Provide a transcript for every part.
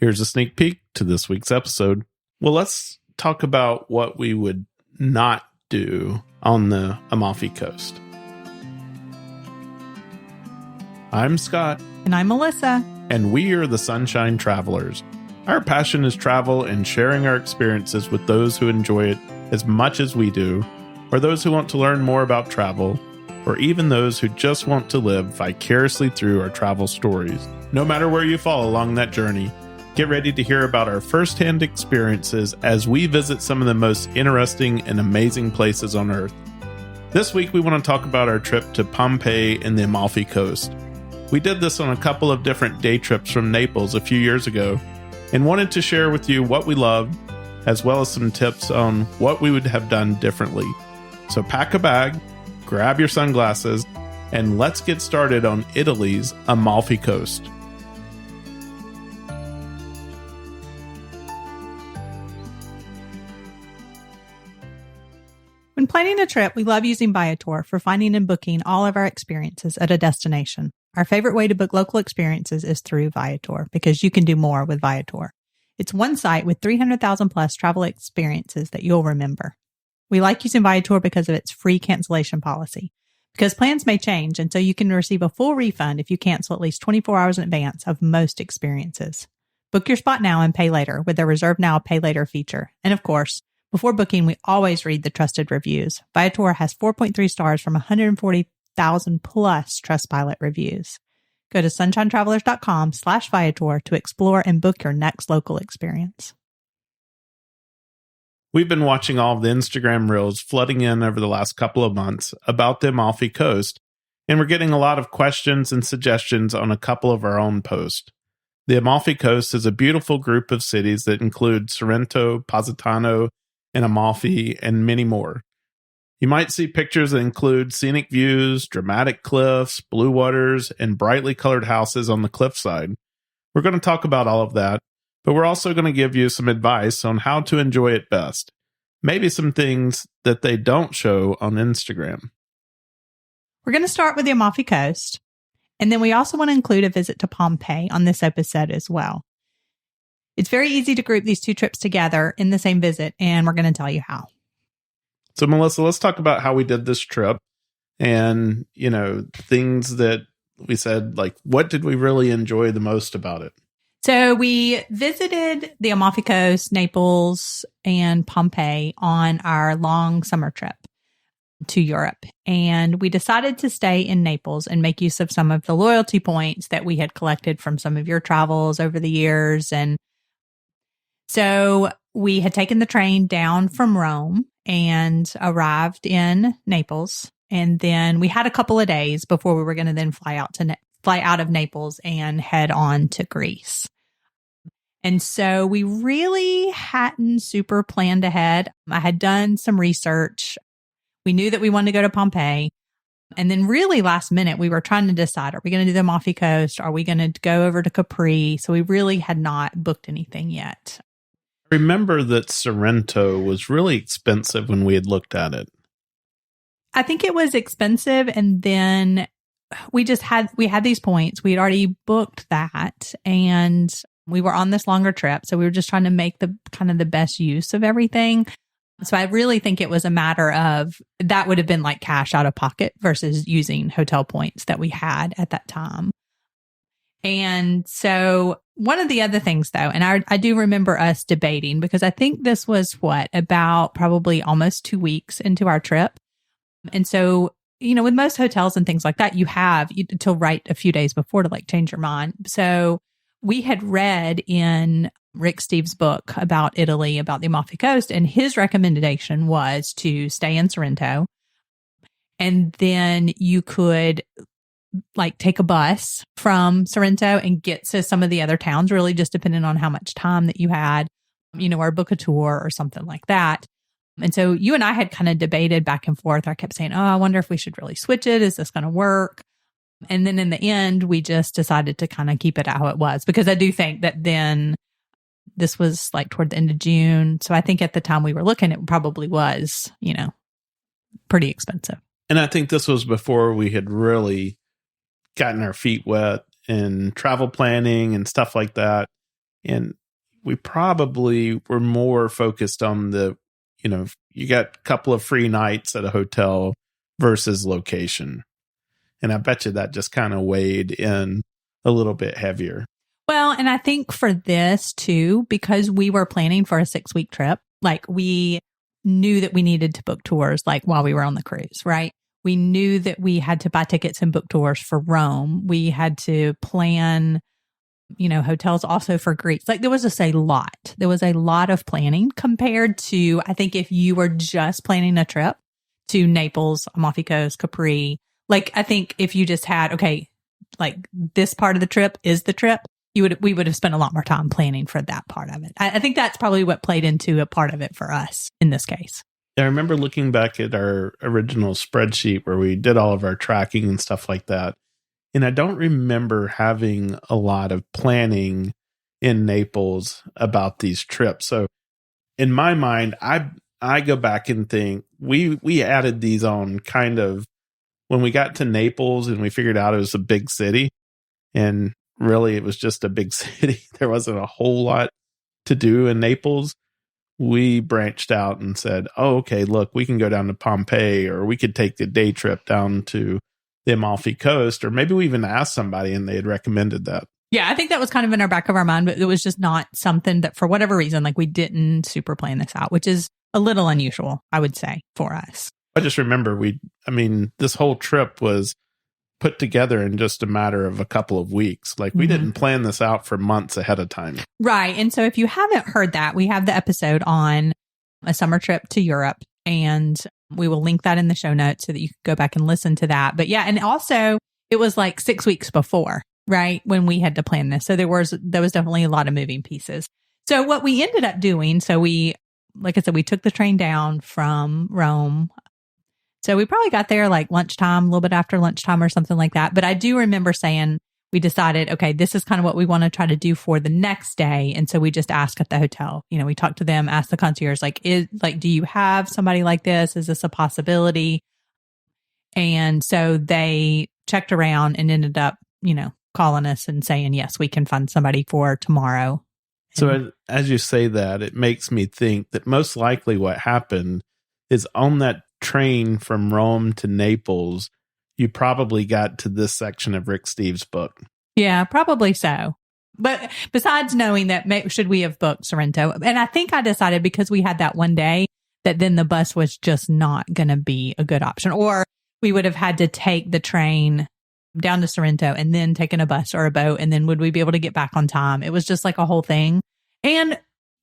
Here's a sneak peek to this week's episode. Well, let's talk about what we would not do on the Amalfi Coast. I'm Scott. And I'm Melissa. And we are the Sunshine Travelers. Our passion is travel and sharing our experiences with those who enjoy it as much as we do, or those who want to learn more about travel, or even those who just want to live vicariously through our travel stories. No matter where you fall along that journey, get ready to hear about our firsthand experiences as we visit some of the most interesting and amazing places on Earth. This week, we want to talk about our trip to Pompeii and the Amalfi Coast. We did this on a couple of different day trips from Naples a few years ago and wanted to share with you what we loved, as well as some tips on what we would have done differently. So pack a bag, grab your sunglasses, and let's get started on Italy's Amalfi Coast. When planning a trip, we love using Viator for finding and booking all of our experiences at a destination. Our favorite way to book local experiences is through Viator because you can do more with Viator. It's one site with 300,000 plus travel experiences that you'll remember. We like using Viator because of its free cancellation policy. Because plans may change, and so you can receive a full refund if you cancel at least 24 hours in advance of most experiences. Book your spot now and pay later with their Reserve Now, Pay Later feature. And of course, before booking, we always read the trusted reviews. Viator has 4.3 stars from 140,000 plus Trustpilot reviews. Go to sunshinetravelers.com/Viator to explore and book your next local experience. We've been watching all of the Instagram reels flooding in over the last couple of months about the Amalfi Coast, and we're getting a lot of questions and suggestions on a couple of our own posts. The Amalfi Coast is a beautiful group of cities that include Sorrento, Positano, and Amalfi, and many more. You might see pictures that include scenic views, dramatic cliffs, blue waters, and brightly colored houses on the cliffside. We're going to talk about all of that, but we're also going to give you some advice on how to enjoy it best. Maybe some things that they don't show on Instagram. We're going to start with the Amalfi Coast, and then we also want to include a visit to Pompeii on this episode as well. It's very easy to group these two trips together in the same visit, and we're going to tell you how. So, Melissa, let's talk about how we did this trip and, things that we said, like, what did we really enjoy the most about it? So we visited the Amalfi Coast, Naples, and Pompeii on our long summer trip to Europe. And we decided to stay in Naples and make use of some of the loyalty points that we had collected from some of your travels over the years. And so we had taken the train down from Rome and arrived in Naples. And then we had a couple of days before we were going to then fly out of Naples and head on to Greece. And so we really hadn't super planned ahead. I had done some research. We knew that we wanted to go to Pompeii. And then really last minute, we were trying to decide, are we going to do the Amalfi Coast? Are we going to go over to Capri? So we really had not booked anything yet. I remember that Sorrento was really expensive when we had looked at it. I think it was expensive. And then we had these points. We had already booked that and we were on this longer trip. So we were just trying to make the kind of the best use of everything. So I really think it was a matter of that would have been like cash out of pocket versus using hotel points that we had at that time. And so one of the other things though, and I do remember us debating because I think this was about probably almost 2 weeks into our trip. And so, with most hotels and things like that, you have till right a few days before to like change your mind. So we had read in Rick Steves' book about Italy, about the Amalfi Coast, and his recommendation was to stay in Sorrento. And then you could like take a bus from Sorrento and get to some of the other towns, really just depending on how much time that you had, or book a tour or something like that. And so you and I had kind of debated back and forth. I kept saying, I wonder if we should really switch it. Is this going to work? And then in the end, we just decided to kind of keep it how it was, because I do think that then this was like toward the end of June. So I think at the time we were looking, it probably was, pretty expensive. And I think this was before we had really gotten our feet wet in travel planning and stuff like that. And we probably were more focused on you got a couple of free nights at a hotel versus location. And I bet you that just kind of weighed in a little bit heavier. Well, and I think for this too, because we were planning for a 6-week trip, like we knew that we needed to book tours like while we were on the cruise, right? We knew that we had to buy tickets and book tours for Rome. We had to plan, hotels also for Greece. Like there was just a lot. There was a lot of planning compared to, I think if you were just planning a trip to Naples, Amalfi Coast, Capri, like I think if you just had, okay, like this part of the trip is the trip, we would have spent a lot more time planning for that part of it. I think that's probably what played into a part of it for us in this case. I remember looking back at our original spreadsheet where we did all of our tracking and stuff like that. And I don't remember having a lot of planning in Naples about these trips. So in my mind, I go back and think we added these on kind of when we got to Naples and we figured out it was a big city. And really, it was just a big city. There wasn't a whole lot to do in Naples. We branched out and said, oh, okay, look, we can go down to Pompeii, or we could take the day trip down to the Amalfi Coast, or maybe we even asked somebody and they had recommended that. Yeah, I think that was kind of in our back of our mind, but it was just not something that for whatever reason, like we didn't super plan this out, which is a little unusual, I would say, for us. I just remember this whole trip was put together in just a matter of a couple of weeks. Like we didn't plan this out for months ahead of time. Right. And so if you haven't heard that, we have the episode on a summer trip to Europe, and we will link that in the show notes so that you can go back and listen to that. But yeah, and also it was like 6 weeks before, right, when we had to plan this. So there was definitely a lot of moving pieces. So what we ended up doing, so we, like I said, we took the train down from Rome. So we probably got there like lunchtime, a little bit after lunchtime or something like that. But I do remember saying we decided, okay, this is kind of what we want to try to do for the next day. And so we just asked at the hotel, we talked to them, asked the concierge, do you have somebody like this? Is this a possibility? And so they checked around and ended up, calling us and saying, yes, we can find somebody for tomorrow. So as you say that, it makes me think that most likely what happened is on that train from Rome to Naples, you probably got to this section of Rick Steves' book. Yeah, probably so. But besides knowing that, should we have booked Sorrento? And I think I decided because we had that one day that then the bus was just not going to be a good option. Or we would have had to take the train down to Sorrento and then taken a bus or a boat. And then would we be able to get back on time? It was just like a whole thing. And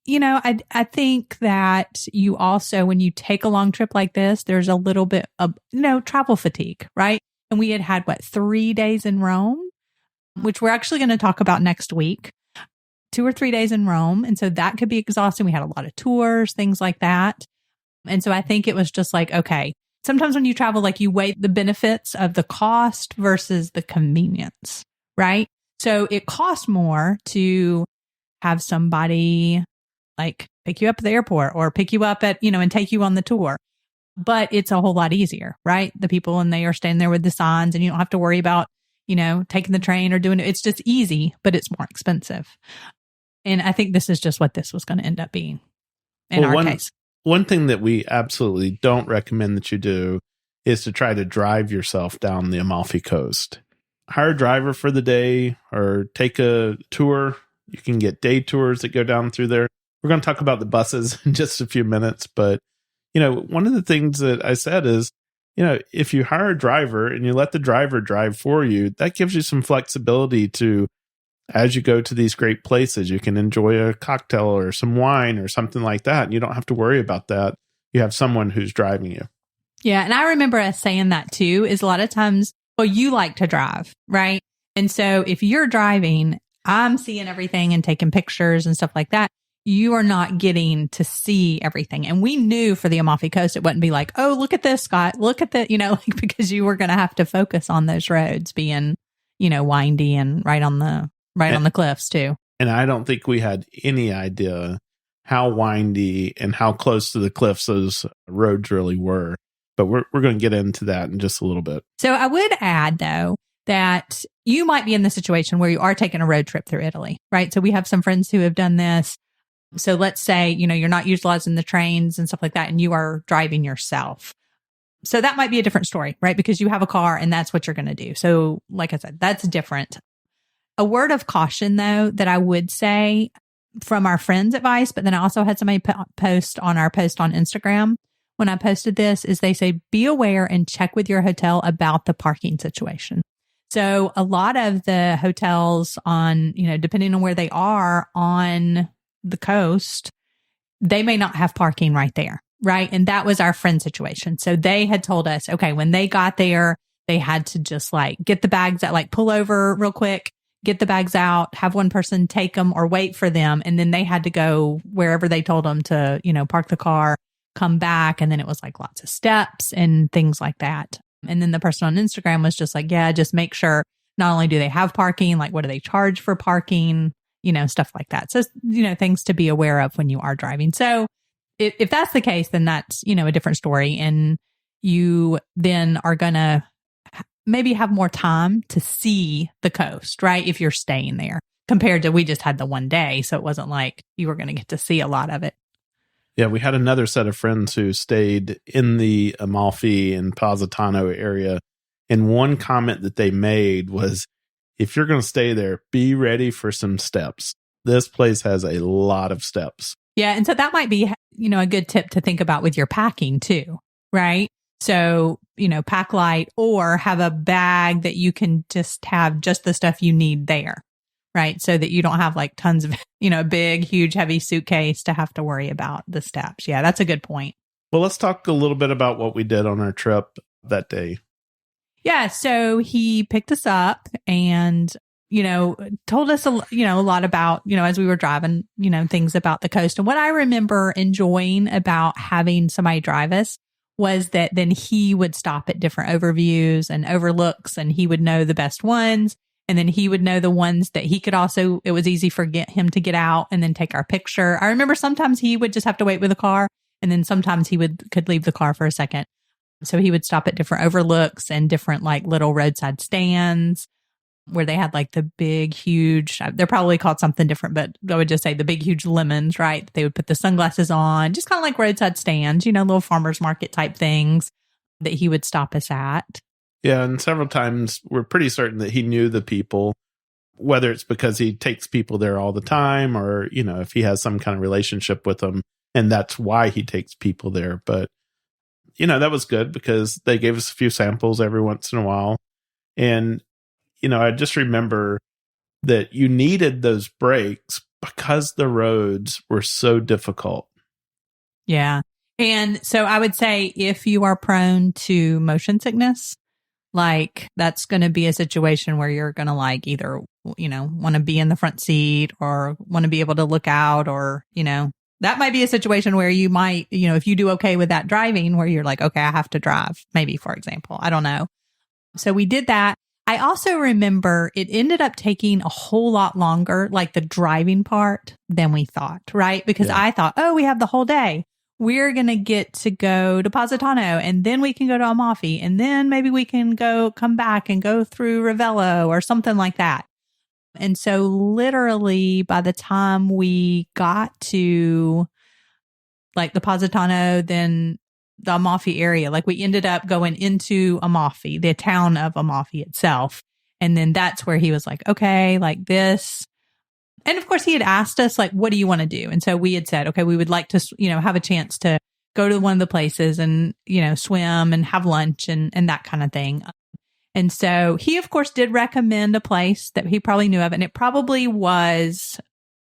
I think that you also, when you take a long trip like this, there's a little bit of, travel fatigue, right? And we had 3 days in Rome, which we're actually going to talk about next week, 2 or 3 days in Rome. And so that could be exhausting. We had a lot of tours, things like that. And so I think it was just like, okay, sometimes when you travel, like you weigh the benefits of the cost versus the convenience, right? So it costs more to have somebody like pick you up at the airport or pick you up at, and take you on the tour. But it's a whole lot easier, right? The people, and they are standing there with the signs and you don't have to worry about, taking the train or doing it. It's just easy, but it's more expensive. And I think this is just what this was going to end up being in our case. One thing that we absolutely don't recommend that you do is to try to drive yourself down the Amalfi Coast. Hire a driver for the day or take a tour. You can get day tours that go down through there. We're going to talk about the buses in just a few minutes, but one of the things that I said is, if you hire a driver and you let the driver drive for you, that gives you some flexibility to, as you go to these great places, you can enjoy a cocktail or some wine or something like that. And you don't have to worry about that. You have someone who's driving you. Yeah. And I remember us saying that too, is a lot of times, well, you like to drive, right? And so if you're driving, I'm seeing everything and taking pictures and stuff like that. You are not getting to see everything. And we knew for the Amalfi Coast, it wouldn't be like, oh, look at this, Scott, look at that, because you were going to have to focus on those roads being, windy and right on the cliffs too. And I don't think we had any idea how windy and how close to the cliffs those roads really were. But we're going to get into that in just a little bit. So I would add, though, that you might be in the situation where you are taking a road trip through Italy, right? So we have some friends who have done this. So let's say, you're not utilizing the trains and stuff like that, and you are driving yourself. So that might be a different story, right? Because you have a car and that's what you're going to do. So like I said, that's different. A word of caution, though, that I would say from our friends' advice, but then I also had somebody post on our post on Instagram when I posted this, is they say, be aware and check with your hotel about the parking situation. So a lot of the hotels on, depending on where they are on the coast, they may not have parking right there. Right. And that was our friend situation. So they had told us, okay, when they got there, they had to just get the bags out, pull over real quick, get the bags out, have one person take them or wait for them. And then they had to go wherever they told them to, park the car, come back. And then it was lots of steps and things like that. And then the person on Instagram was just yeah, just make sure not only do they have parking, what do they charge for parking, stuff like that. So, things to be aware of when you are driving. So if that's the case, then that's, a different story. And you then are going to maybe have more time to see the coast, right? If you're staying there compared to we just had the one day. So it wasn't like you were going to get to see a lot of it. Yeah, we had another set of friends who stayed in the Amalfi and Positano area. And one comment that they made was, if you're going to stay there, be ready for some steps. This place has a lot of steps. Yeah. And so that might be, a good tip to think about with your packing too, right? So, pack light or have a bag that you can just have just the stuff you need there, right? So that you don't have tons of, a big, huge, heavy suitcase to have to worry about the steps. Yeah, that's a good point. Well, let's talk a little bit about what we did on our trip that day. Yeah. So he picked us up and told us, a lot about, as we were driving, things about the coast. And what I remember enjoying about having somebody drive us was that then he would stop at different overviews and overlooks, and he would know the best ones. And then he would know the ones that he could also, it was easy for him to get out and then take our picture. I remember sometimes he would just have to wait with the car, and then sometimes he could leave the car for a second. So he would stop at different overlooks and different little roadside stands where they had the big, huge, they're probably called something different, but I would just say the big, huge lemons, right? They would put the sunglasses on, just kind of like roadside stands, little farmer's market type things that he would stop us at. Yeah. And several times we're pretty certain that he knew the people, whether it's because he takes people there all the time or, if he has some kind of relationship with them and that's why he takes people there. But, that was good because they gave us a few samples every once in a while. And I just remember that you needed those breaks because the roads were so difficult. Yeah. And so I would say if you are prone to motion sickness, that's going to be a situation where you're going to either, want to be in the front seat or want to be able to look out or, that might be a situation where you might, if you do okay with that driving where you're okay, I have to drive, maybe, for example. I don't know. So we did that. I also remember it ended up taking a whole lot longer, the driving part, than we thought, right? Because I thought, oh, we have the whole day. We're going to get to go to Positano and then we can go to Amalfi and then maybe we can come back and go through Ravello or something like that. And so literally by the time we got to the Positano, then the Amalfi area, we ended up going into Amalfi, the town of Amalfi itself. And then that's where he was okay, this. And of course he had asked us, what do you want to do? And so we had said, okay, we would like to, have a chance to go to one of the places and, swim and have lunch and that kind of thing. And so he, of course, did recommend a place that he probably knew of. And it probably was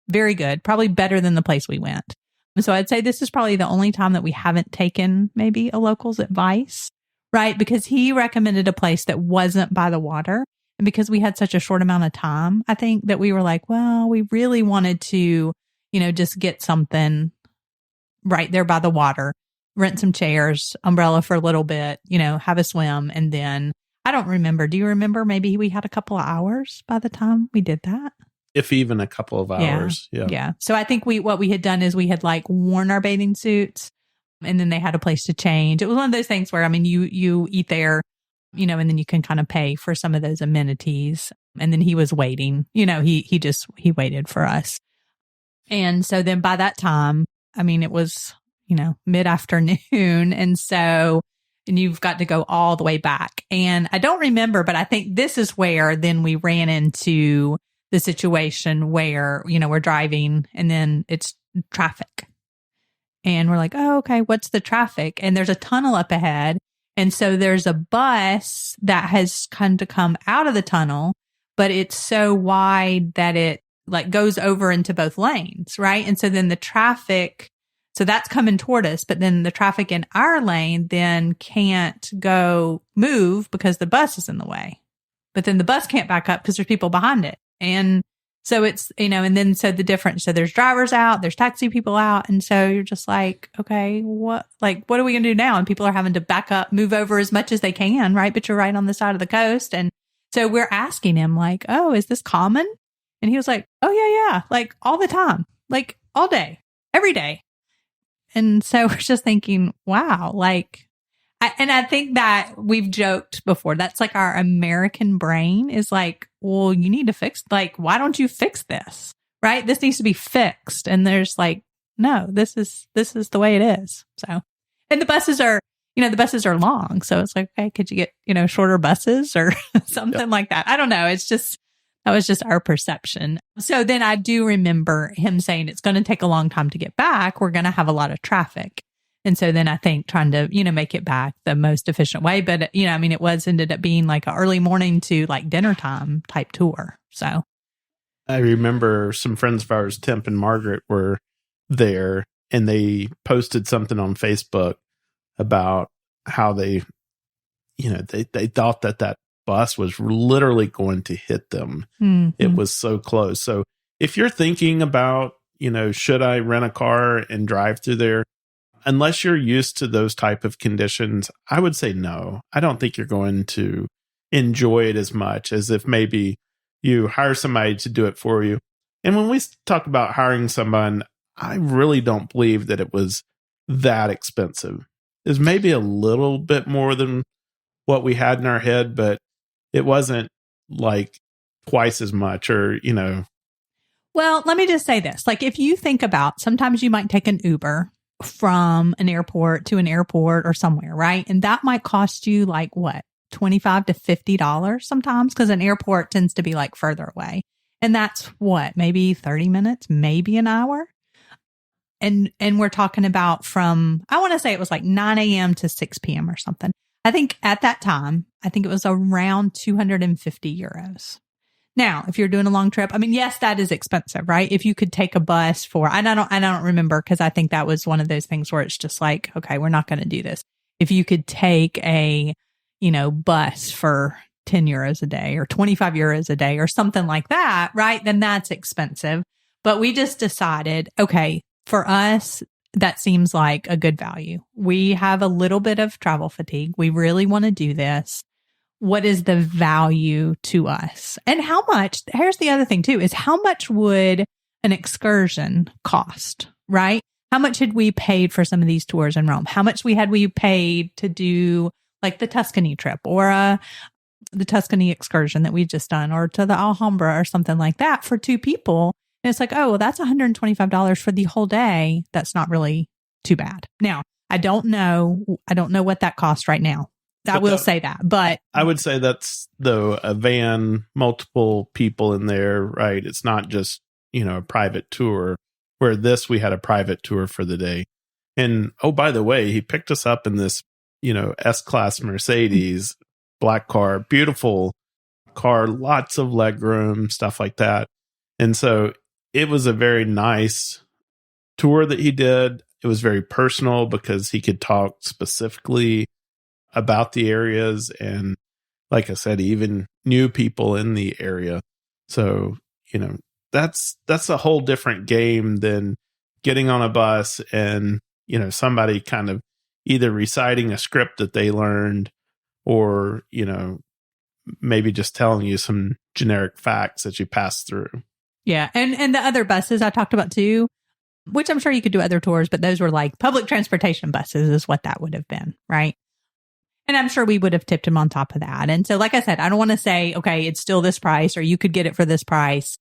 very good, probably better than the place we went. So I'd say this is probably the only time that we haven't taken maybe a local's advice, right? Because he recommended a place that wasn't by the water. And because we had such a short amount of time, I think that we were well, we really wanted to, just get something right there by the water, rent some chairs, umbrella for a little bit, have a swim. And then I don't remember. Do you remember? Maybe we had a couple of hours by the time we did that. If even a couple of hours. Yeah. So I think what we had done is we had worn our bathing suits and then they had a place to change. It was one of those things where, you eat there and then you can kind of pay for some of those amenities. And then he was waiting, he waited for us. And so then by that time, it was, mid-afternoon. And you've got to go all the way back. And I don't remember, but I think this is where then we ran into the situation where, we're driving and then it's traffic. And we're like, oh, okay, what's the traffic? And there's a tunnel up ahead. And so there's a bus that has to come out of the tunnel, but it's so wide that it goes over into both lanes, right? And so then the traffic, so that's coming toward us, but then the traffic in our lane then can't move because the bus is in the way. But then the bus can't back up because there's people behind it. And so it's, and then so the difference, so there's drivers out, there's taxi people out. And so you're just like, okay, what are we going to do now? And people are having to back up, move over as much as they can, right? But you're right on the side of the coast. And so we're asking him oh, is this common? And he was like, oh yeah. All the time, all day, every day. And so we're just thinking, wow, and I think that we've joked before. That's our American brain is well, you need to fix, why don't you fix this? Right? This needs to be fixed. And there's no, this is the way it is. So, and the buses are long. So it's okay, could you get, shorter buses or something like that? I don't know. That was just our perception. So then I do remember him saying it's going to take a long time to get back. We're going to have a lot of traffic. And so then I think trying to, make it back the most efficient way. But, it ended up being an early morning to dinner time type tour. So I remember some friends of ours, Temp and Margaret, were there and they posted something on Facebook about how they thought that bus was literally going to hit them. Mm-hmm. It was so close. So if you're thinking about, should I rent a car and drive through there? Unless you're used to those type of conditions, I would say no. I don't think you're going to enjoy it as much as if maybe you hire somebody to do it for you. And when we talk about hiring someone, I really don't believe that it was that expensive. It was maybe a little bit more than what we had in our head, but it wasn't twice as much or. Well, let me just say this. If you think about, sometimes you might take an Uber from an airport to an airport or somewhere, right? And that might cost you what, $25 to $50 sometimes, because an airport tends to be further away. And that's what, maybe 30 minutes, maybe an hour. And we're talking about from, I want to say it was 9 a.m. to 6 p.m. or something. I think at that time, it was around 250 euros. Now, if you're doing a long trip, yes, that is expensive, right? If you could take a bus and I don't remember, because I think that was one of those things where it's just okay, we're not going to do this. If you could take a, bus for 10 euros a day or 25 euros a day or something like that, right? Then that's expensive. But we just decided, okay, for us, that seems like a good value. We have a little bit of travel fatigue. We really want to do this. What is the value to us? And how much, here's the other thing too, is how much would an excursion cost, right? How much had we paid for some of these tours in Rome? How much had we paid to do the Tuscany trip or the Tuscany excursion that we just done, or to the Alhambra or something like that for two people? And it's oh, well, that's $125 for the whole day. That's not really too bad. Now, I don't know what that costs right now. I will say that, but I would say that's a van, multiple people in there, right? It's not just, a private tour, where we had a private tour for the day. And oh, by the way, he picked us up in this, S-Class Mercedes, black car, beautiful car, lots of legroom, stuff like that. And so it was a very nice tour that he did. It was very personal because he could talk specifically about the areas, and like I said, even knew people in the area. So, that's a whole different game than getting on a bus and, somebody kind of either reciting a script that they learned or, maybe just telling you some generic facts that you pass through. Yeah. And the other buses I talked about too, which I'm sure you could do other tours, but those were public transportation buses is what that would have been, right? And I'm sure we would have tipped him on top of that. And so, like I said, I don't want to say, okay, it's still this price or you could get it for this price.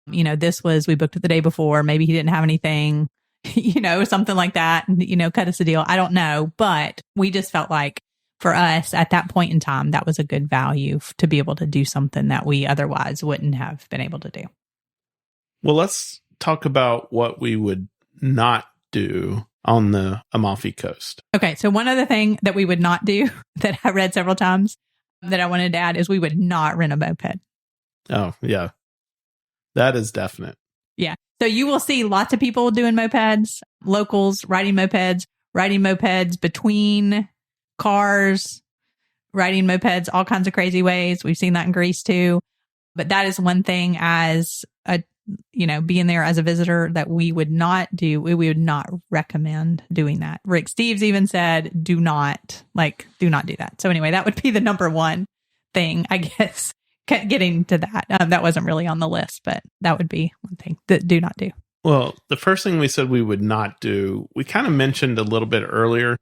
We booked it the day before. Maybe he didn't have anything, something like that, and, cut us a deal. I don't know. But we just felt like for us at that point in time, that was a good value to be able to do something that we otherwise wouldn't have been able to do. Well, let's talk about what we would not do on the Amalfi Coast. Okay. So one other thing that we would not do that I read several times that I wanted to add is we would not rent a moped. Oh, yeah. That is definite. Yeah. So you will see lots of people doing mopeds, locals riding mopeds between cars, riding mopeds, all kinds of crazy ways. We've seen that in Greece too. But that is one thing as being there as a visitor that we would not do. We would not recommend doing that. Rick Steves even said, do not do that. So anyway, that would be the number one thing, I guess, getting to that. That wasn't really on the list, but that would be one thing that do not do. Well, the first thing we said we would not do, we kind of mentioned a little bit earlier,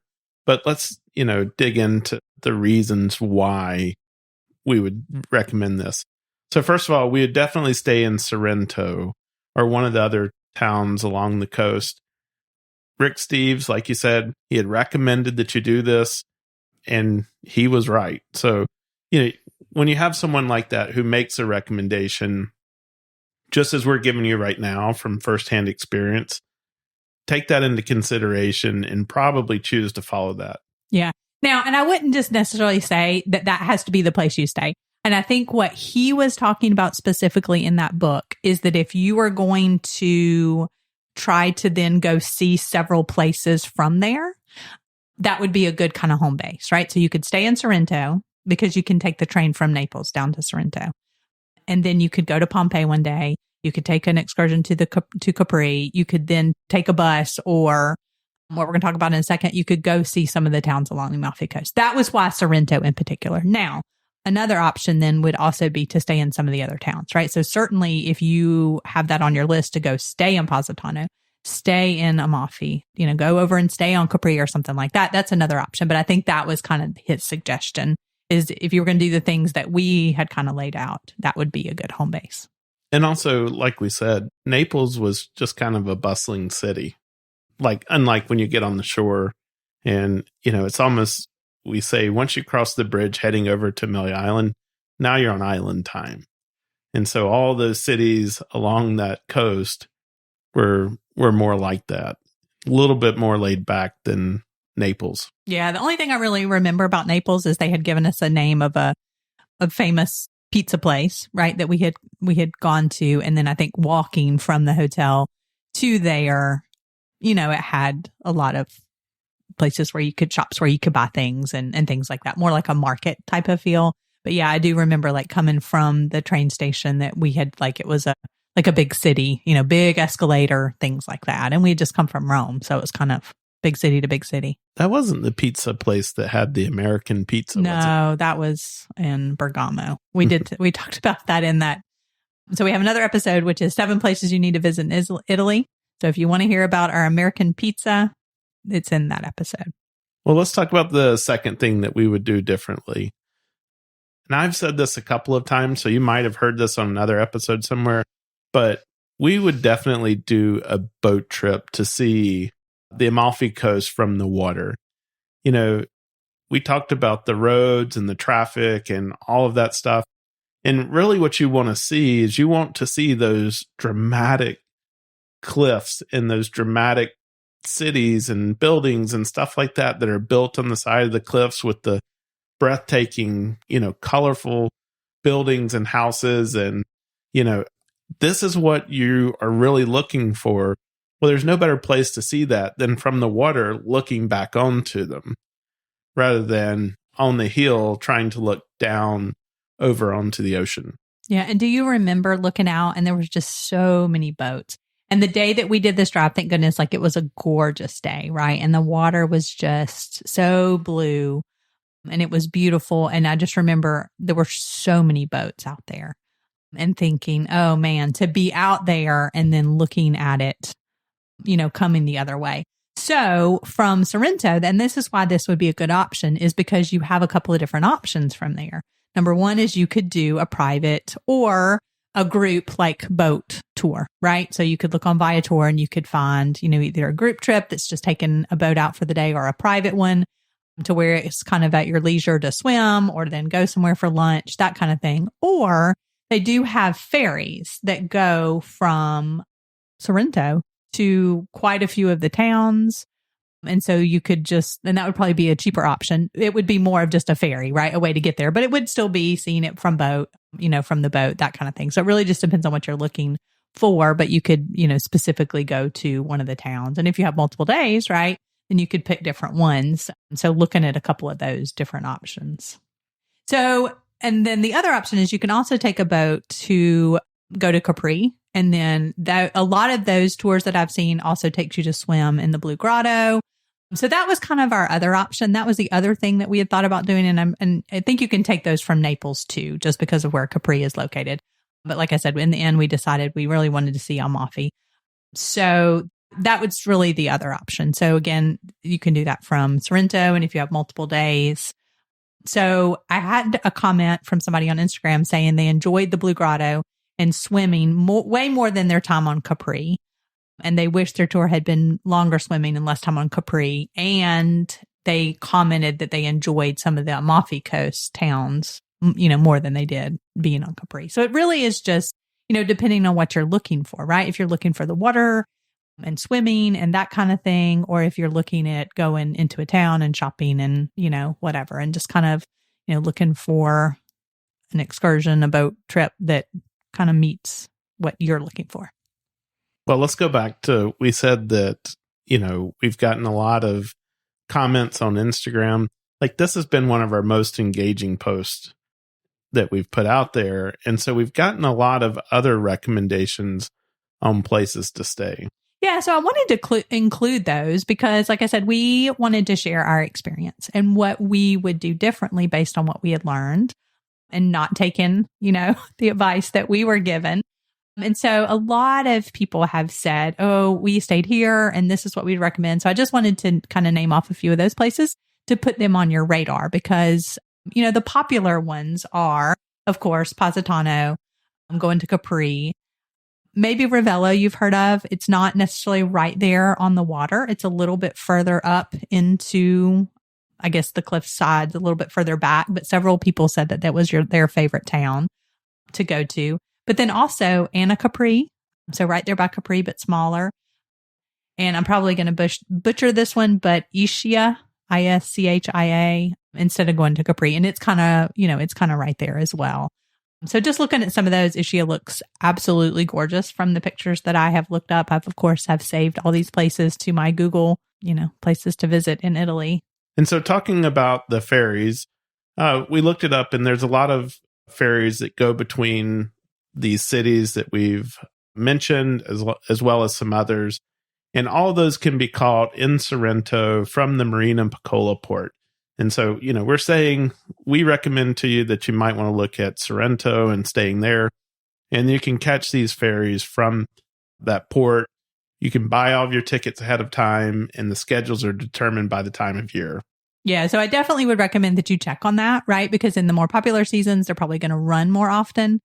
but let's, dig into the reasons why we would recommend this. So first of all, we would definitely stay in Sorrento or one of the other towns along the coast. Rick Steves, like you said, he had recommended that you do this, and he was right. So, when you have someone like that who makes a recommendation, just as we're giving you right now from firsthand experience, take that into consideration and probably choose to follow that. Yeah. Now, and I wouldn't just necessarily say that has to be the place you stay. And I think what he was talking about specifically in that book is that if you are going to try to then go see several places from there, that would be a good kind of home base, right? So you could stay in Sorrento because you can take the train from Naples down to Sorrento. And then you could go to Pompeii one day. You could take an excursion to Capri. You could then take a bus, or what we're going to talk about in a second, you could go see some of the towns along the Amalfi Coast. That was why Sorrento in particular. Now, another option then would also be to stay in some of the other towns, right? So certainly if you have that on your list to go stay in Positano, stay in Amalfi, go over and stay on Capri or something like that. That's another option. But I think that was kind of his suggestion, is if you were going to do the things that we had kind of laid out, that would be a good home base. And also, like we said, Naples was just kind of a bustling city. Unlike when you get on the shore and, it's almost, we say, once you cross the bridge heading over to Amelia Island, now you're on island time. And so all those cities along that coast were more like that, a little bit more laid back than Naples. Yeah. The only thing I really remember about Naples is they had given us a name of a famous pizza place, right? That we had gone to. And then I think walking from the hotel to there, it had a lot of places where you could shops where you could buy things and things like that, more like a market type of feel. But yeah, I do remember coming from the train station that we had, it was a big city, big escalator, things like that. And we had just come from Rome. So it was kind of big city to big city. That wasn't the pizza place that had the American pizza. No, that was in Bergamo. We talked about that in that. So we have another episode, which is 7 places you need to visit in Italy. So if you want to hear about our American pizza, it's in that episode. Well, let's talk about the second thing that we would do differently. And I've said this a couple of times, so you might have heard this on another episode somewhere, but we would definitely do a boat trip to see the Amalfi Coast from the water. We talked about the roads and the traffic and all of that stuff. And really what you want to see is you want to see those dramatic cliffs and those dramatic cities and buildings and stuff like that are built on the side of the cliffs with the breathtaking, colorful buildings and houses. And, this is what you are really looking for. Well, there's no better place to see that than from the water looking back onto them rather than on the hill trying to look down over onto the ocean. Yeah. And do you remember looking out and there was just so many boats? And the day that we did this drive, thank goodness, it was a gorgeous day, right? And the water was just so blue and it was beautiful. And I just remember there were so many boats out there and thinking, oh man, to be out there and then looking at it, coming the other way. So from Sorrento, then this is why this would be a good option, is because you have a couple of different options from there. Number one is you could do a private or a group like boat tour, right? So you could look on Viator and you could find, either a group trip that's just taking a boat out for the day or a private one to where it's kind of at your leisure to swim or then go somewhere for lunch, that kind of thing. Or they do have ferries that go from Sorrento to quite a few of the towns. And so you could and that would probably be a cheaper option. It would be more of just a ferry, right? A way to get there, but it would still be seeing it from from the boat, that kind of thing. So it really just depends on what you're looking for, but you could, specifically go to one of the towns. And if you have multiple days, right, then you could pick different ones. So looking at a couple of those different options. So, and then the other option is you can also take a boat to go to Capri. And then a lot of those tours that I've seen also takes you to swim in the Blue Grotto. So that was kind of our other option. That was the other thing that we had thought about doing. And I think you can take those from Naples too, just because of where Capri is located. But like I said, in the end, we decided we really wanted to see Amalfi. So that was really the other option. So again, you can do that from Sorrento. And if you have multiple days. So I had a comment from somebody on Instagram saying they enjoyed the Blue Grotto and swimming way more than their time on Capri. And they wish their tour had been longer swimming and less time on Capri. And they commented that they enjoyed some of the Amalfi Coast towns, more than they did being on Capri. So it really is just, depending on what you're looking for, right? If you're looking for the water and swimming and that kind of thing, or if you're looking at going into a town and shopping and, whatever, and just kind of, looking for an excursion, a boat trip that kind of meets what you're looking for. Well, let's go back to, we said that, we've gotten a lot of comments on Instagram. Like this has been one of our most engaging posts that we've put out there. And so we've gotten a lot of other recommendations on places to stay. Yeah, so I wanted to include those because, like I said, we wanted to share our experience and what we would do differently based on what we had learned and not taken, the advice that we were given. And so a lot of people have said, oh, we stayed here and this is what we'd recommend. So I just wanted to kind of name off a few of those places to put them on your radar because, the popular ones are, of course, Positano, going to Capri, maybe Ravello you've heard of. It's not necessarily right there on the water. It's a little bit further up into, I guess, the cliff sides, a little bit further back. But several people said that was their favorite town to go to. But then also Anna Capri. So right there by Capri, but smaller. And I'm probably going to butcher this one, but Ischia, Ischia, instead of going to Capri. And it's kind of, right there as well. So just looking at some of those, Ischia looks absolutely gorgeous from the pictures that I have looked up. I've, of course, have saved all these places to my Google, places to visit in Italy. And so talking about the ferries, we looked it up and there's a lot of ferries that go between these cities that we've mentioned as well as some others. And all of those can be caught in Sorrento from the Marina Piccola port. And so, we're saying we recommend to you that you might want to look at Sorrento and staying there. And you can catch these ferries from that port. You can buy all of your tickets ahead of time, and the schedules are determined by the time of year. Yeah, so I definitely would recommend that you check on that, right? Because in the more popular seasons, they're probably going to run more often.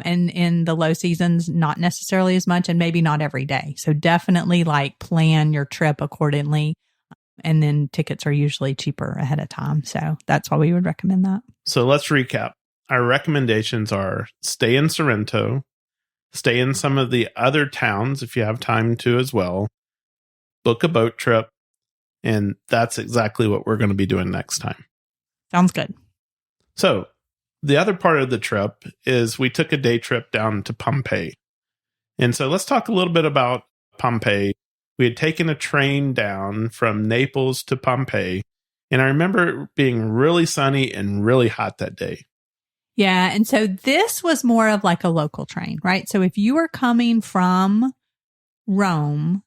And in the low seasons, not necessarily as much, and maybe not every day. So definitely plan your trip accordingly. And then tickets are usually cheaper ahead of time. So that's why we would recommend that. So let's recap. Our recommendations are stay in Sorrento, stay in some of the other towns if you have time to as well, book a boat trip, and that's exactly what we're going to be doing next time. Sounds good. So the other part of the trip is we took a day trip down to Pompeii. And so let's talk a little bit about Pompeii. We had taken a train down from Naples to Pompeii, and I remember it being really sunny and really hot that day. Yeah, and so this was more of like a local train, right? So if you were coming from Rome,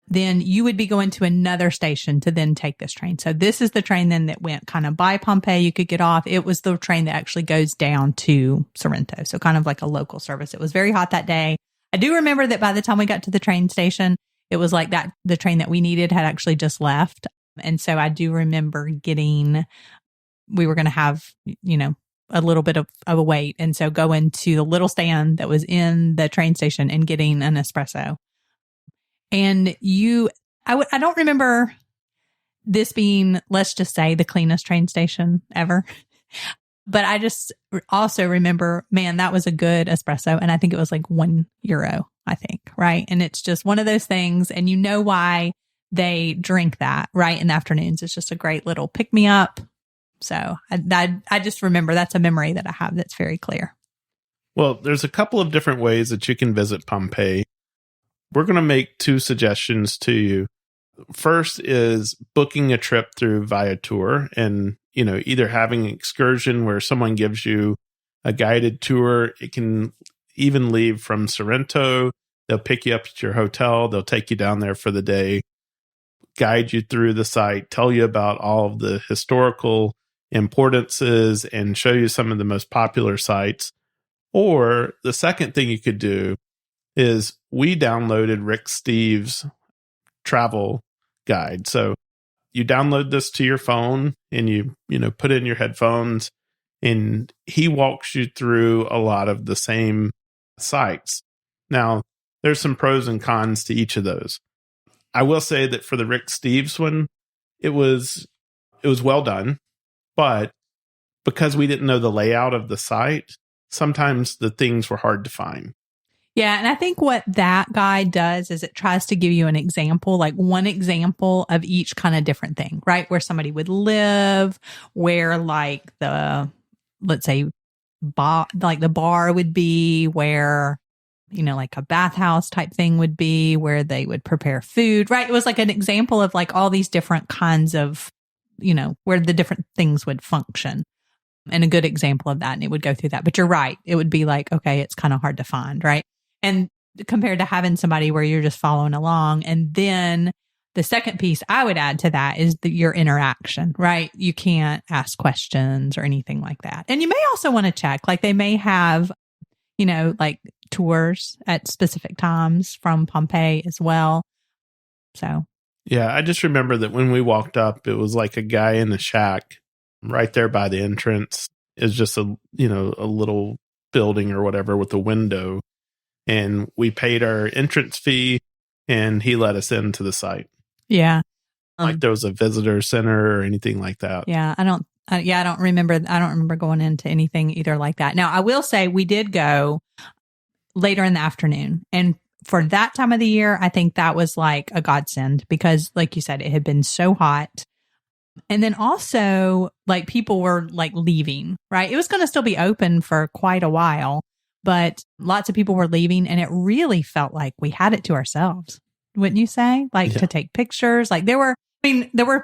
then you would be going to another station to then take this train. So this is the train then that went kind of by Pompeii. You could get off. It was the train that actually goes down to Sorrento. So kind of like a local service. It was very hot that day. I do remember that by the time we got to the train station, it was like that the train that we needed had actually just left. And so I do remember we were going to have, a little bit of a wait. And so going to the little stand that was in the train station and getting an espresso. And I don't remember this being, let's just say, the cleanest train station ever. But I just also remember, man, that was a good espresso. And I think it was like €1, I think. Right. And it's just one of those things. And you know why they drink that right in the afternoons. It's just a great little pick me up. So I just remember that's a memory that I have that's very clear. Well, there's a couple of different ways that you can visit Pompeii. We're going to make 2 suggestions to you. First is booking a trip through Viator and, either having an excursion where someone gives you a guided tour. It can even leave from Sorrento. They'll pick you up at your hotel. They'll take you down there for the day, guide you through the site, tell you about all of the historical importances and show you some of the most popular sites. Or the second thing you could do is we downloaded Rick Steves' travel guide. So you download this to your phone and you put in your headphones and he walks you through a lot of the same sites. Now, there's some pros and cons to each of those. I will say that for the Rick Steves one, it was well done. But because we didn't know the layout of the site, sometimes the things were hard to find. Yeah. And I think what that guide does is it tries to give you an example, like one example of each kind of different thing, right? Where somebody would live, where like let's say, the bar would be, where, like a bathhouse type thing would be, where they would prepare food, right? It was like an example of like all these different kinds of where the different things would function, and a good example of that. And it would go through that. But you're right. It would be like, okay, it's kind of hard to find. Right. And compared to having somebody where you're just following along. And then the second piece I would add to that is your interaction, right? You can't ask questions or anything like that. And you may also want to check, like they may have, like tours at specific times from Pompeii as well. So. Yeah, I just remember that when we walked up, it was like a guy in a shack right there by the entrance. It's just a little building or whatever with a window. And we paid our entrance fee and he let us into the site. Yeah. Like there was a visitor center or anything like that. Yeah, I don't remember going into anything either like that. Now, I will say we did go later in the afternoon, and for that time of the year, I think that was like a godsend because, like you said, it had been so hot. And then also, like, people were like leaving, right? It was going to still be open for quite a while, but lots of people were leaving, and it really felt like we had it to ourselves, wouldn't you say? Like to take pictures. Like there were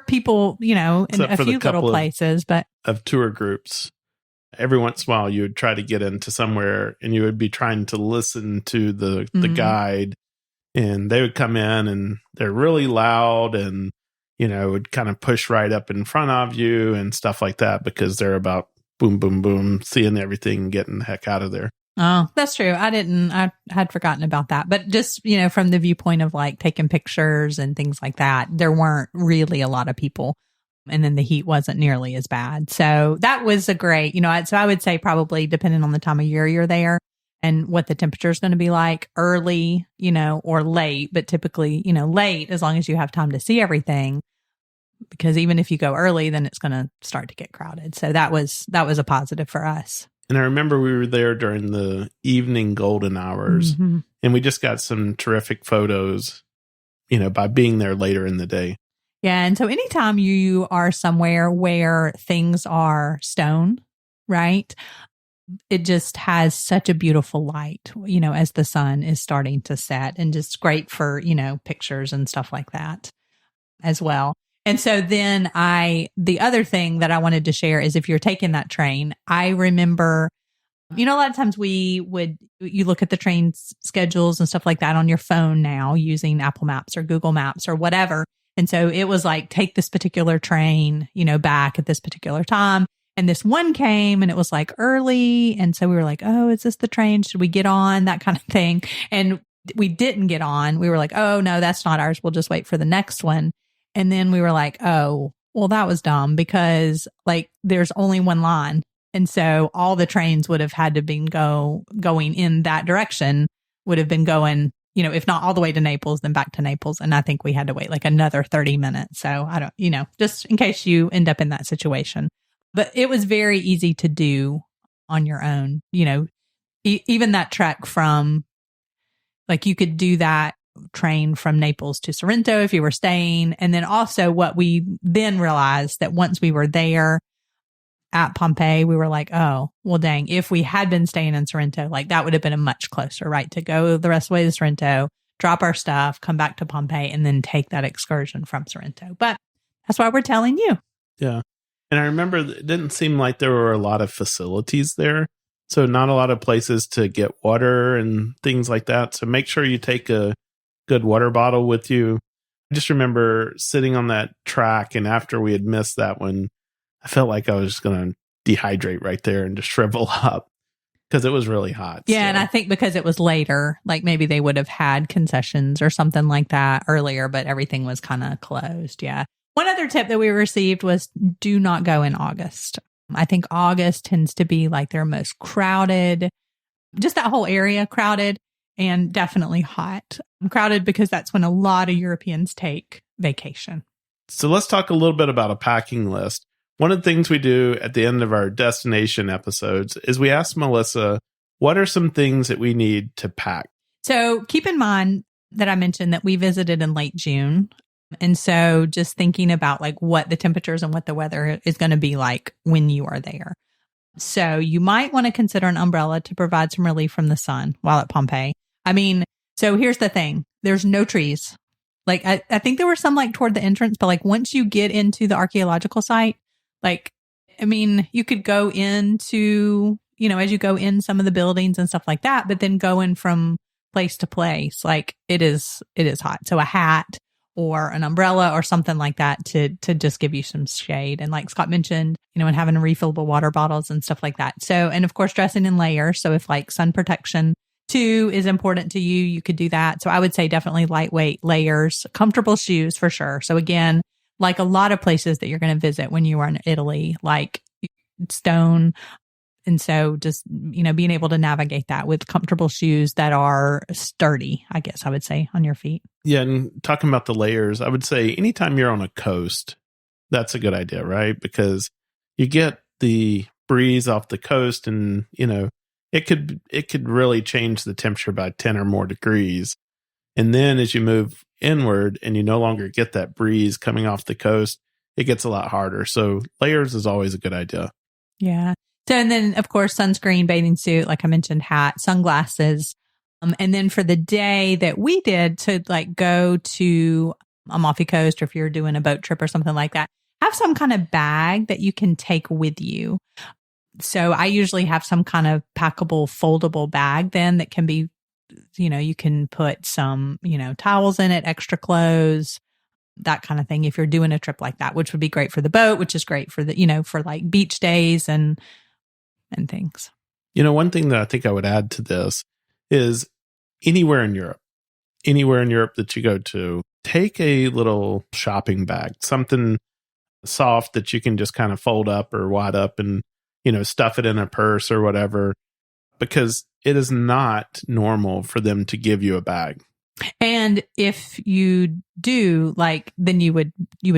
people, in a few little places, but of tour groups. Every once in a while, you would try to get into somewhere and you would be trying to listen to the guide, and they would come in and they're really loud and, would kind of push right up in front of you and stuff like that because they're about boom, boom, boom, seeing everything and getting the heck out of there. Oh, that's true. I had forgotten about that. But just, from the viewpoint of like taking pictures and things like that, there weren't really a lot of people. And then the heat wasn't nearly as bad. So that was a great, so I would say probably depending on the time of year you're there and what the temperature is going to be like early, or late, but typically, late as long as you have time to see everything, because even if you go early, then it's going to start to get crowded. So that was a positive for us. And I remember we were there during the evening golden hours, and we just got some terrific photos, by being there later in the day. Yeah. And so anytime you are somewhere where things are stone, right, it just has such a beautiful light, as the sun is starting to set, and just great for, pictures and stuff like that as well. And so then the other thing that I wanted to share is if you're taking that train, I remember, a lot of times you look at the train schedules and stuff like that on your phone now using Apple Maps or Google Maps or whatever. And so it was like, take this particular train, back at this particular time. And this one came and it was like early. And so we were like, oh, is this the train? Should we get on? That kind of thing. And we didn't get on, we were like, oh no, that's not ours. We'll just wait for the next one. And then we were like, oh, well, that was dumb because like there's only one line. And so all the trains would have had to been going in that direction, would have been going, you know, if not all the way to Naples, then back to Naples. And I think we had to wait like another 30 minutes. So I don't, you know, just in case you end up in that situation. But it was very easy to do on your own. You know, even that trek from, like you could do that train from Naples to Sorrento if you were staying. And then also what we then realized that once we were there at Pompeii, we were like, oh, well, dang, if we had been staying in Sorrento, like that would have been a much closer, right? To go the rest of the way to Sorrento, drop our stuff, come back to Pompeii, and then take that excursion from Sorrento. But that's why we're telling you. Yeah. And I remember it didn't seem like there were a lot of facilities there. So not a lot of places to get water and things like that. So make sure you take a good water bottle with you. I just remember sitting on that track, and after we had missed that one, I felt like I was just going to dehydrate right there and just shrivel up because it was really hot. Yeah. And I think because it was later, like maybe they would have had concessions or something like that earlier, but everything was kind of closed. Yeah. One other tip that we received was do not go in August. I think August tends to be like their most crowded, just that whole area crowded, and definitely hot. Crowded because that's when a lot of Europeans take vacation. So let's talk a little bit about a packing list. One of the things we do at the end of our destination episodes is we ask Melissa, what are some things that we need to pack? So keep in mind that I mentioned that we visited in late June. And so just thinking about like what the temperatures and what the weather is going to be like when you are there. So you might want to consider an umbrella to provide some relief from the sun while at Pompeii. I mean, so here's the thing. There's no trees. Like I think there were some like toward the entrance, but like once you get into the archaeological site, like, I mean, you could go into, you know, as you go in some of the buildings and stuff like that, but then going from place to place, like it is hot. So a hat or an umbrella or something like that to just give you some shade. And like Scott mentioned, you know, and having refillable water bottles and stuff like that. So, and of course, dressing in layers. So if like sun protection too is important to you, you could do that. So I would say definitely lightweight layers, comfortable shoes for sure. So again, like a lot of places that you're going to visit when you are in Italy, like stone. And so just, you know, being able to navigate that with comfortable shoes that are sturdy, I guess I would say, on your feet. Yeah. And talking about the layers, I would say anytime you're on a coast, that's a good idea, right? Because you get the breeze off the coast and, you know, it could really change the temperature by 10 or more degrees. And then as you move inward and you no longer get that breeze coming off the coast, it gets a lot harder. So layers is always a good idea. Yeah. So, and then of course, sunscreen, bathing suit, like I mentioned, hat, sunglasses. And then for the day that we did to like go to Amalfi Coast, or if you're doing a boat trip or something like that, have some kind of bag that you can take with you. So I usually have some kind of packable, foldable bag then that can be, you know, you can put some, you know, towels in it, extra clothes, that kind of thing. If you're doing a trip like that, which would be great for the boat, which is great for the, you know, for like beach days and things. You know, one thing that I think I would add to this is anywhere in Europe that you go to, take a little shopping bag, something soft that you can just kind of fold up or wad up and, you know, stuff it in a purse or whatever, because it is not normal for them to give you a bag. And if you do, like, then you would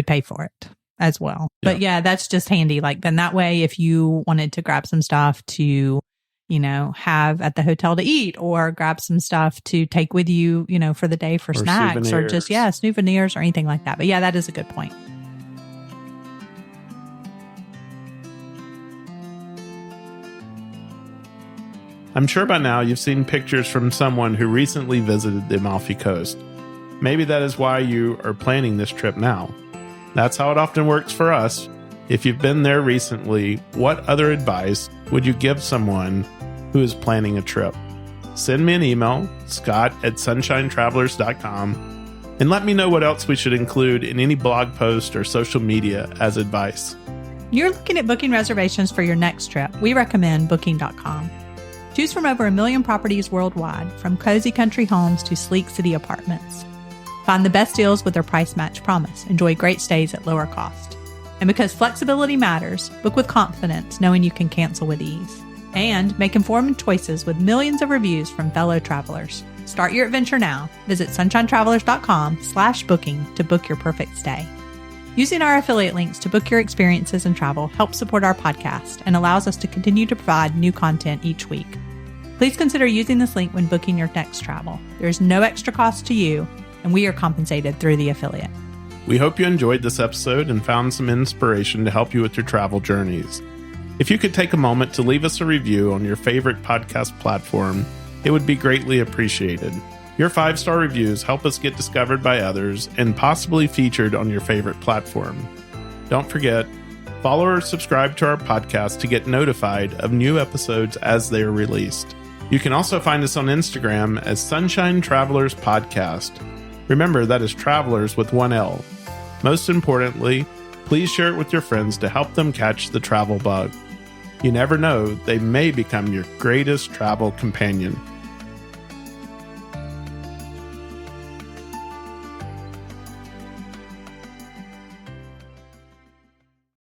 pay for it as well. But yeah, that's just handy. Like, then that way, if you wanted to grab some stuff to, you know, have at the hotel to eat, or grab some stuff to take with you, you know, for the day for snacks souvenirs. Or just, souvenirs or anything like that. But yeah, that is a good point. I'm sure by now you've seen pictures from someone who recently visited the Amalfi Coast. Maybe that is why you are planning this trip now. That's how it often works for us. If you've been there recently, what other advice would you give someone who is planning a trip? Send me an email, scott@sunshinetravelers.com, and let me know what else we should include in any blog post or social media as advice. You're looking at booking reservations for your next trip. We recommend booking.com. Choose from over 1 million properties worldwide, from cozy country homes to sleek city apartments. Find the best deals with their price match promise. Enjoy great stays at lower cost. And because flexibility matters, book with confidence, knowing you can cancel with ease. And make informed choices with millions of reviews from fellow travelers. Start your adventure now. Visit sunshinetravelers.com/booking to book your perfect stay. Using our affiliate links to book your experiences and travel helps support our podcast and allows us to continue to provide new content each week. Please consider using this link when booking your next travel. There is no extra cost to you, and we are compensated through the affiliate. We hope you enjoyed this episode and found some inspiration to help you with your travel journeys. If you could take a moment to leave us a review on your favorite podcast platform, it would be greatly appreciated. Your 5-star reviews help us get discovered by others and possibly featured on your favorite platform. Don't forget, follow or subscribe to our podcast to get notified of new episodes as they are released. You can also find us on Instagram as Sunshine Travelers Podcast. Remember, that is travelers with 1 L. Most importantly, please share it with your friends to help them catch the travel bug. You never know, they may become your greatest travel companion.